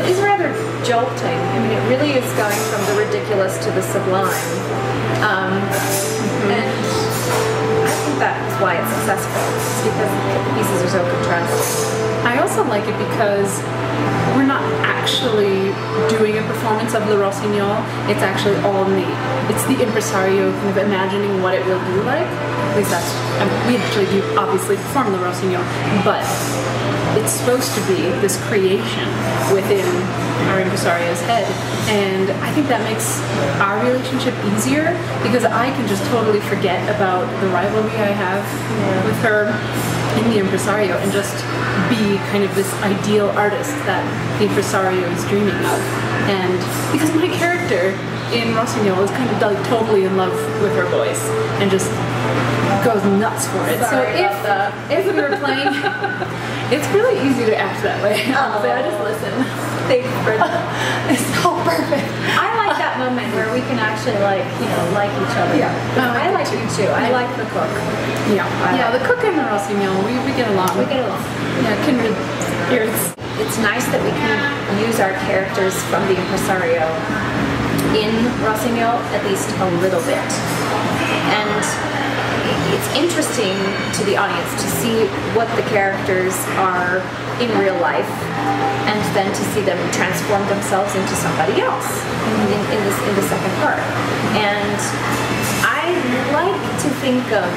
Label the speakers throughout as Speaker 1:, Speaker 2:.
Speaker 1: it is rather jolting. I mean, it really is going from the ridiculous to the sublime. And I think that's why it's successful. It's because the pieces are so contrasting.
Speaker 2: I also like it because we're not actually doing a performance of Le Rossignol. It's actually all in it's the impresario kind of imagining what it will be like. At least that's, we actually do obviously perform Le Rossignol, but it's supposed to be this creation within our impresario's head. And I think that makes our relationship easier because I can just totally forget about the rivalry I have with her in the impresario and just be kind of this ideal artist that the impresario is dreaming of. And because my character in Rossignol is kind of like totally in love with her voice and just goes nuts for it.
Speaker 1: Sorry
Speaker 2: so if we were playing, it's really easy to act that way. Honestly, I just listen.
Speaker 1: Thanks, Brenda.
Speaker 2: It's so perfect.
Speaker 1: I like that moment where we can actually like each other.
Speaker 2: Yeah.
Speaker 1: I like you too. I like the cook.
Speaker 2: Yeah. The cook and the Rossignol, we get along.
Speaker 1: We get along.
Speaker 2: Yeah, kindred spirits.
Speaker 1: It's nice that we can use our characters from the impresario in Rossignol at least a little bit. And it's interesting to the audience to see what the characters are in real life and then to see them transform themselves into somebody else in the second part. And I like to think of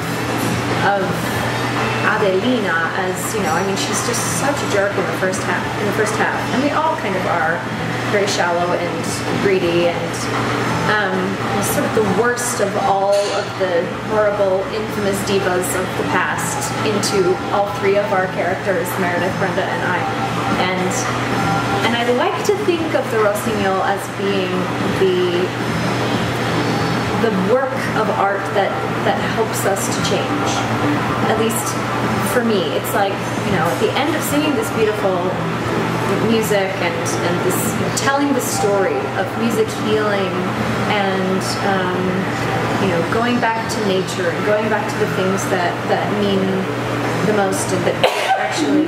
Speaker 1: Adelina as, I mean, she's just such a jerk in the first half, and we all kind of are very shallow and greedy and sort of the worst of all of the horrible, infamous divas of the past into all three of our characters, Meredith, Brenda, and I. And I like to think of the Rossignol as being the work of art that helps us to change. At least for me, it's like, at the end of singing this beautiful music and this telling the story of music healing and going back to nature and going back to the things that mean the most and that actually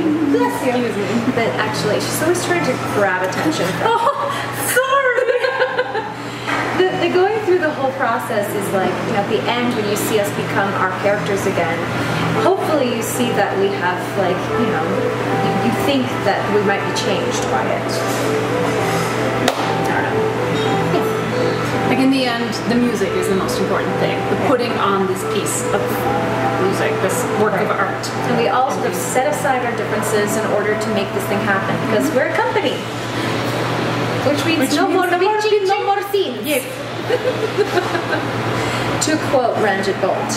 Speaker 1: that actually she's always trying to grab attention from.
Speaker 2: Oh, sorry.
Speaker 1: The going through the whole process is like, at the end when you see us become our characters again, hopefully you see that we have like, you think that we might be changed by it. I don't know. Yeah.
Speaker 2: Like in the end, the music is the most important thing. The putting on this piece of music, this work of art.
Speaker 1: And we all sort of set aside our differences in order to make this thing happen because we're a company. Which means no more bitching, no more scenes.
Speaker 2: Yes.
Speaker 1: To quote Ranjit Bolt.